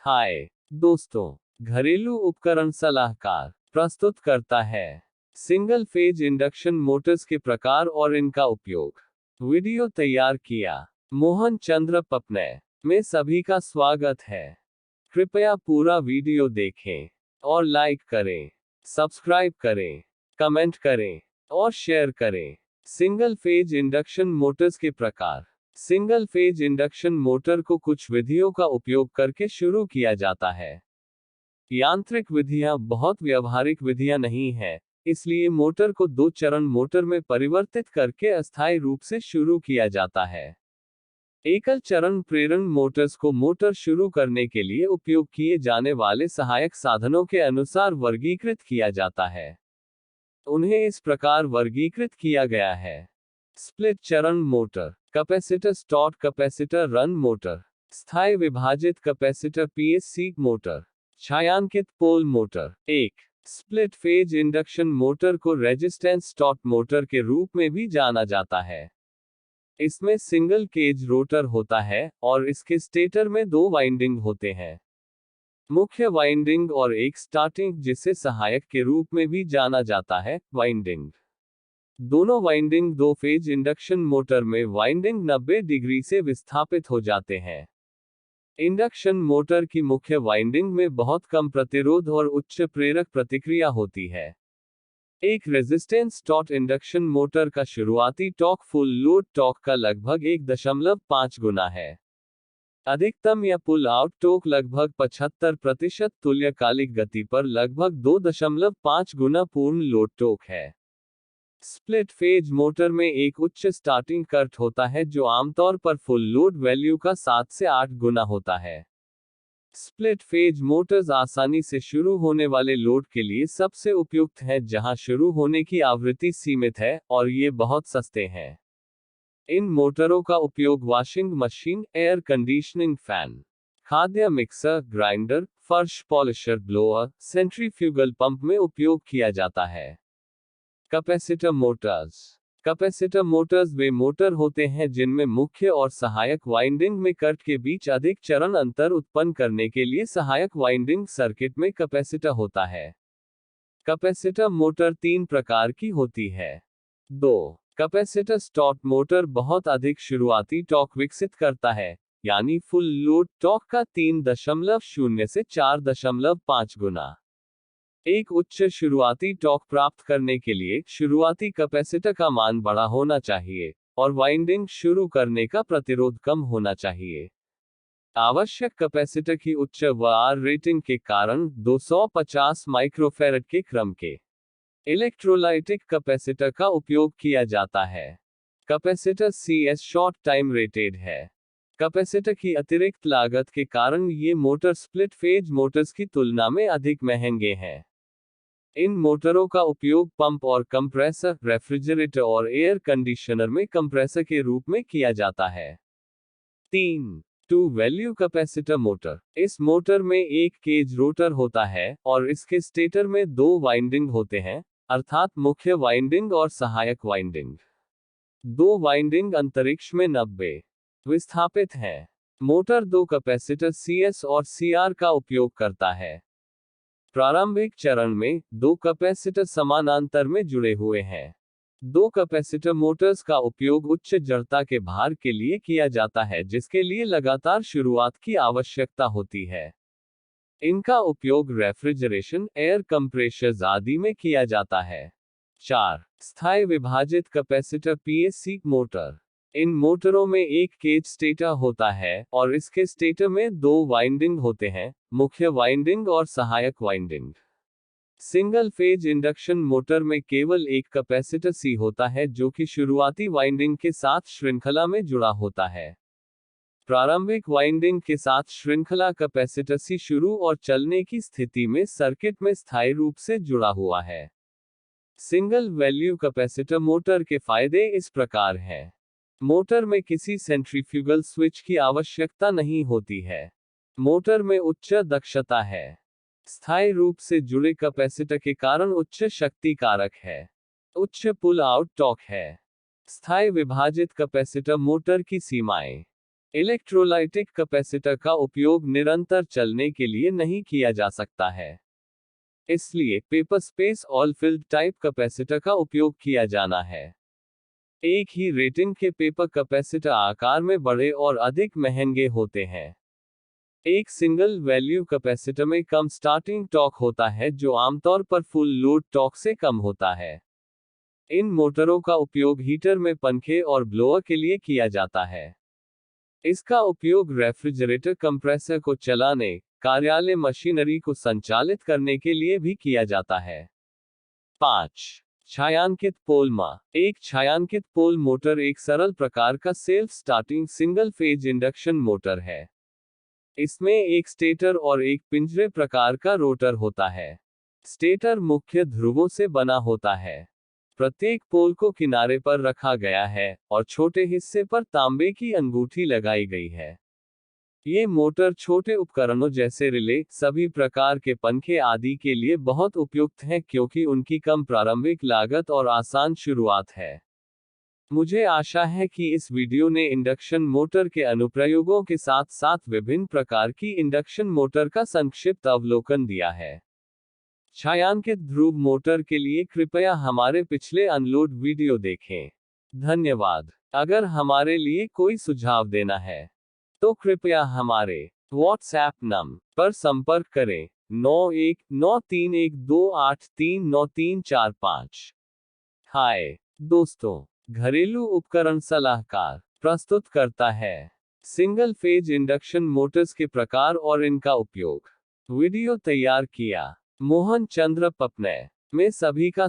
हाय दोस्तों, घरेलू उपकरण सलाहकार प्रस्तुत करता है सिंगल फेज इंडक्शन मोटर्स के प्रकार और इनका उपयोग। वीडियो तैयार किया मोहन चंद्र पपने में सभी का स्वागत है। कृपया पूरा वीडियो देखें और लाइक करें, सब्सक्राइब करें, कमेंट करें और शेयर करें। सिंगल फेज इंडक्शन मोटर्स के प्रकार। सिंगल फेज इंडक्शन मोटर को कुछ विधियों का उपयोग करके शुरू किया जाता है। यांत्रिक विधियां बहुत व्यावहारिक विधियां नहीं हैं, इसलिए मोटर को दो चरण मोटर में परिवर्तित करके अस्थायी रूप से शुरू किया जाता है। एकल चरण प्रेरण मोटर्स को मोटर शुरू करने के लिए उपयोग किए जाने वाले सहायक साधनों के अनुसार वर्गीकृत किया जाता है। उन्हें इस प्रकार वर्गीकृत किया गया है: स्प्लिट चरण motor, capacitor start capacitor run motor, स्थायी विभाजित कैपेसिटर पीएससी मोटर, छायांकित पोल मोटर। एक स्प्लिट फेज इंडक्शन मोटर को रेजिस्टेंस स्टॉर्ट मोटर के रूप में भी जाना जाता है। इसमें सिंगल केज रोटर होता है और इसके स्टेटर में दो वाइंडिंग होते हैं, मुख्य वाइंडिंग और एक स्टार्टिंग जिसे सहायक के रूप में भी जाना जाता है, वाइंडिंग। दोनों वाइंडिंग दो फेज इंडक्शन मोटर में वाइंडिंग 90 डिग्री से विस्थापित हो जाते हैं। इंडक्शन मोटर की मुख्य वाइंडिंग में बहुत कम प्रतिरोध और उच्च प्रेरक प्रतिक्रिया होती है। एक रेजिस्टेंस स्टॉर्ट इंडक्शन मोटर का शुरुआती टॉर्क फुल लोड टॉर्क का लगभग 1.5 गुना है। अधिकतम या पुल आउट टॉर्क लगभग 75% तुल्यकालिक गति पर लगभग 2.5 गुना पूर्ण लोड टॉर्क है। स्प्लिट फेज मोटर में एक उच्च स्टार्टिंग करंट होता है जो आमतौर पर फुल लोड वैल्यू का 7 से 8 गुना होता है। स्प्लिट फेज मोटर्स आसानी से शुरू होने वाले लोड के लिए सबसे उपयुक्त हैं जहां शुरू होने की आवृत्ति सीमित है और ये बहुत सस्ते हैं। इन मोटरों का उपयोग washing machine, air conditioning fan, खाद्य मिक्सर ग्राइंडर, फर्श पॉलिशर ब्लोअर, सेंट्रीफ्यूगल पंप में उपयोग किया जाता है। Capacitor Motors. कैपेसिटर मोटर्स वे मोटर होते हैं जिनमें मुख्य और सहायक वाइंडिंग में करंट के बीच अधिक चरण अंतर उत्पन्न करने के लिए सहायक वाइंडिंग सर्किट में कैपेसिटर होता है। कैपेसिटर मोटर तीन प्रकार की होती है। 2. कैपेसिटर स्टॉर्ट मोटर बहुत अधिक शुरुआती टॉर्क विकसित करता है, यानी फुल लोड टॉर्क का 3.0 से 4.5 गुना। एक उच्च शुरुआती टॉर्क प्राप्त करने के लिए शुरुआती कैपेसिटर का मान बड़ा होना चाहिए और वाइंडिंग शुरू करने का प्रतिरोध कम होना चाहिए। आवश्यक कैपेसिटर की उच्च वार रेटिंग के कारण 250 माइक्रोफैरड के क्रम के इलेक्ट्रोलाइटिक कैपेसिटर का उपयोग किया जाता है। Capacitor CS short time rated है। कैपेसिटर की अतिरिक्त लागत के कारण ये मोटर स्प्लिट फेज मोटर्स की तुलना में अधिक महंगे हैं। इन मोटरों का उपयोग पंप और कंप्रेसर, रेफ्रिजरेटर और एयर कंडीशनर में कंप्रेसर के रूप में किया जाता है। 3. Two value capacitor motor. इस मोटर में एक केज रोटर होता है और इसके स्टेटर में दो वाइंडिंग होते हैं, अर्थात मुख्य वाइंडिंग और सहायक वाइंडिंग। दो वाइंडिंग अंतरिक्ष में 90 विस्थापित हैं। मोटर दो कैपेसिटर CS और CR का उपयोग करता है। प्रारंभिक चरण में दो कैपेसिटर समानांतर में जुड़े हुए हैं। दो कैपेसिटर मोटर्स का उपयोग उच्च जड़ता के भार के लिए किया जाता है जिसके लिए लगातार शुरुआत की आवश्यकता होती है। इनका उपयोग रेफ्रिजरेशन, एयर कंप्रेशर्स आदि में किया जाता है। 4. स्थायी विभाजित कैपेसिटर PSC मोटर। इन मोटरों में एक केज स्टेटर होता है और इसके स्टेटर में दो वाइंडिंग होते हैं, मुख्य वाइंडिंग और सहायक winding. Single phase induction motor में केवल एक कैपेसिटर C होता है जो कि शुरुआती वाइंडिंग के साथ श्रृंखला में जुड़ा होता है। प्रारंभिक वाइंडिंग के साथ श्रृंखला कैपेसिटर C शुरू और चलने की स्थिति में सर्किट में स्थायी रूप से जुड़ा हुआ है। सिंगल वैल्यू कैपेसिटर मोटर के फायदे इस प्रकार हैं। मोटर में किसी सेंट्रीफ्यूगल स्विच की आवश्यकता नहीं होती है। मोटर में उच्च दक्षता है। स्थायी रूप से जुड़े कैपेसिटर के कारण उच्च शक्ति कारक है। उच्च पुल आउट टॉर्क है। स्थायी विभाजित कैपेसिटर मोटर की सीमाएं। इलेक्ट्रोलाइटिक कैपेसिटर का उपयोग निरंतर चलने के लिए नहीं किया जा सकता है, इसलिए paper space all field type capacitor का उपयोग किया जाना है। एक ही रेटिंग के पेपर कैपेसिटर आकार में बड़े और अधिक महंगे होते हैं। एक सिंगल वैल्यू कैपेसिटर में कम स्टार्टिंग टॉर्क होता है, जो आमतौर पर फुल लोड टॉर्क से कम होता है। इन मोटरों का उपयोग हीटर में पंखे और ब्लोअर के लिए किया जाता है। इसका उपयोग रेफ्रिजरेटर कंप्रेसर को चलाने, कार्यालय मशीनरी को संचालित करने के लिए भी किया जाता है। 5. छायांकित पोल एक छायांकित पोल मोटर एक सरल प्रकार का self starting single phase induction motor है। इसमें एक स्टेटर और एक पिंजरे प्रकार का रोटर होता है। स्टेटर मुख्य ध्रुवों से बना होता है। प्रत्येक पोल को किनारे पर रखा गया है और छोटे हिस्से पर तांबे की अंगूठी लगाई गई है। ये मोटर छोटे उपकरणों जैसे रिले, सभी प्रकार के पंखे आदि के लिए बहुत उपयुक्त हैं, क्योंकि उनकी कम प्रारंभिक लागत और आसान शुरुआत है। मुझे आशा है कि इस वीडियो ने इंडक्शन मोटर के अनुप्रयोगों के साथ साथ विभिन्न प्रकार की इंडक्शन मोटर का संक्षिप्त अवलोकन दिया है। छायांकित ध्रुव मोटर के लिए कृपया हमारे पिछले अनलोड वीडियो देखें। धन्यवाद। अगर हमारे लिए कोई सुझाव देना है तो कृपया हमारे व्हाट्सएप नंबर पर संपर्क करें 919312839345। हाय दोस्तों, घरेलू उपकरण सलाहकार प्रस्तुत करता है सिंगल फेज इंडक्शन मोटर्स के प्रकार और इनका उपयोग। वीडियो तैयार किया मोहन चंद्र पपने में सभी का